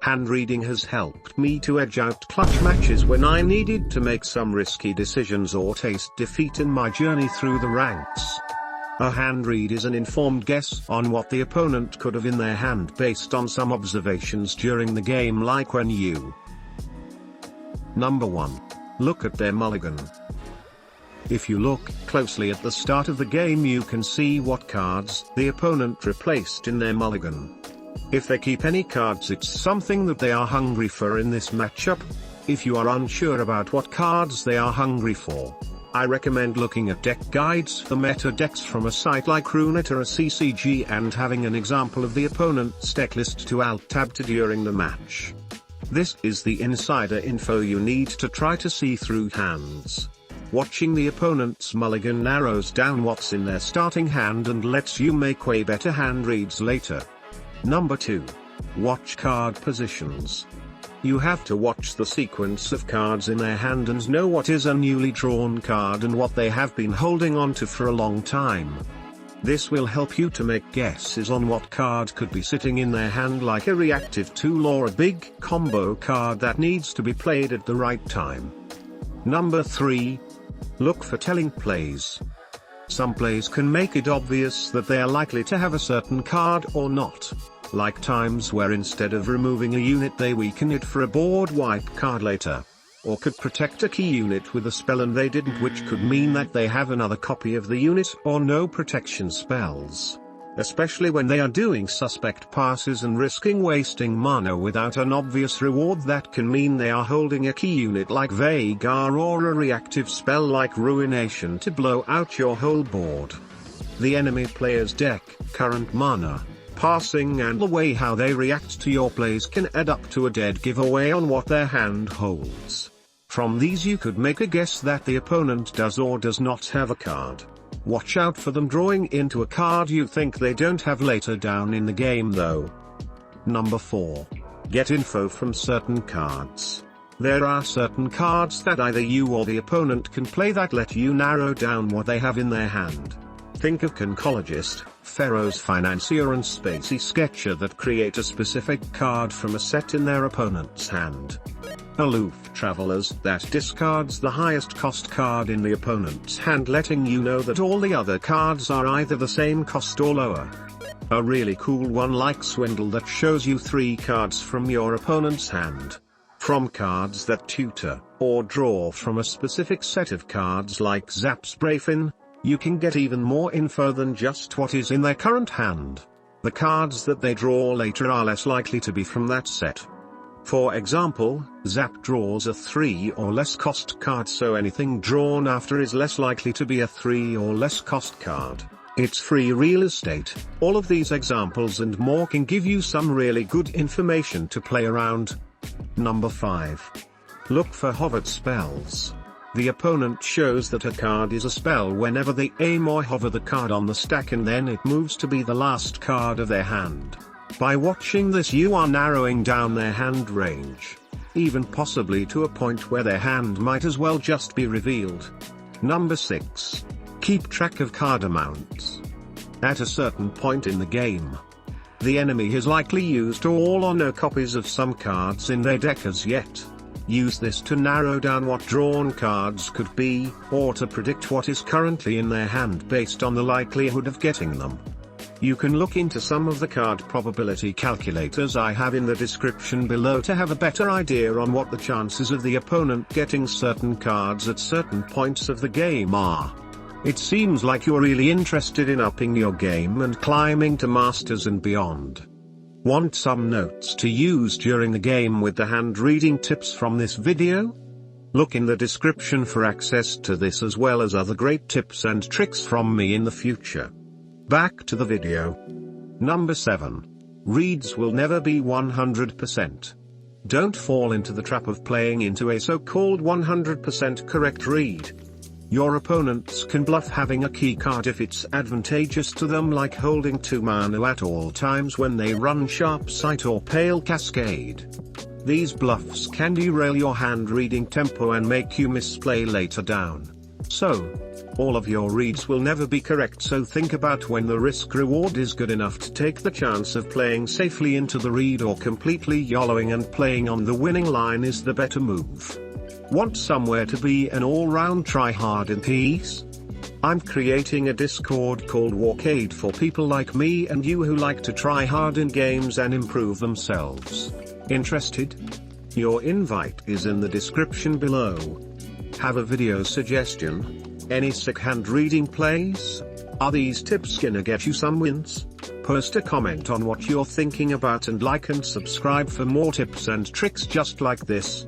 Hand reading has helped me to edge out clutch matches when I needed to make some risky decisions or taste defeat in my journey through the ranks. A hand read is an informed guess on what the opponent could have in their hand based on some observations during the game, like when you Number 1. Look at their mulligan. If you look closely at the start of the game, you can see what cards the opponent replaced in their mulligan. If they keep any cards, it's something that they are hungry for in this matchup. If you are unsure about what cards they are hungry for, I recommend looking at deck guides for meta decks from a site like Runeterraccg and having an example of the opponent's deck list to alt-tab to during the match. This is the insider info you need to try to see through hands. Watching the opponent's mulligan narrows down what's in their starting hand and lets you make way better hand reads later. Number 2. Watch card positions. You have to watch the sequence of cards in their hand and know what is a newly drawn card and what they have been holding on to for a long time. This will help you to make guesses on what card could be sitting in their hand, like a reactive tool or a big combo card that needs to be played at the right time. Number 3. Look for telling plays. Some plays can make it obvious that they are likely to have a certain card or not. Like times where instead of removing a unit they weaken it for a board wipe card later. Or could protect a key unit with a spell and they didn't, which could mean that they have another copy of the unit or no protection spells. Especially when they are doing suspect passes and risking wasting mana without an obvious reward, that can mean they are holding a key unit like Vund3r or a reactive spell like Ruination to blow out your whole board. The enemy player's deck, current mana, passing and the way how they react to your plays can add up to a dead giveaway on what their hand holds. From these you could make a guess that the opponent does or does not have a card. Watch out for them drawing into a card you think they don't have later down in the game though. Number 4. Get info from certain cards. There are certain cards that either you or the opponent can play that let you narrow down what they have in their hand. Think of Concologist, Pharaoh's Financier and Spacey Sketcher that create a specific card from a set in their opponent's hand. Aloof Travelers that discards the highest cost card in the opponent's hand, letting you know that all the other cards are either the same cost or lower. A really cool one like Swindle that shows you 3 cards from your opponent's hand. From cards that tutor or draw from a specific set of cards like Zap's Brafin, you can get even more info than just what is in their current hand. The cards that they draw later are less likely to be from that set. For example, Zap draws a 3 or less cost card, so anything drawn after is less likely to be a 3 or less cost card. It's free real estate. All of these examples and more can give you some really good information to play around. Number 5. Look for Hobbit spells. The opponent shows that a card is a spell whenever they aim or hover the card on the stack, and then it moves to be the last card of their hand. By watching this you are narrowing down their hand range, even possibly to a point where their hand might as well just be revealed. Number 6. Keep track of card amounts. At a certain point in the game, the enemy has likely used all or no copies of some cards in their deck as yet. Use this to narrow down what drawn cards could be, or to predict what is currently in their hand based on the likelihood of getting them. You can look into some of the card probability calculators I have in the description below to have a better idea on what the chances of the opponent getting certain cards at certain points of the game are. It seems like you're really interested in upping your game and climbing to Masters and beyond. Want some notes to use during the game with the hand reading tips from this video? Look in the description for access to this as well as other great tips and tricks from me in the future. Back to the video. Number 7. Reads will never be 100%. Don't fall into the trap of playing into a so-called 100% correct read. Your opponents can bluff having a key card if it's advantageous to them, like holding 2 mana at all times when they run Sharp Sight or Pale Cascade. These bluffs can derail your hand reading tempo and make you misplay later down. So, All of your reads will never be correct, so think about when the risk reward is good enough to take the chance of playing safely into the read, or completely YOLOing and playing on the winning line is the better move. Want somewhere to be an all-round tryhard in peace? I'm creating a Discord called Warcade for people like me and you who like to try hard in games and improve themselves. Interested? Your invite is in the description below. Have a video suggestion? Any sick hand reading plays? Are these tips gonna get you some wins? Post a comment on what you're thinking about and like and subscribe for more tips and tricks just like this.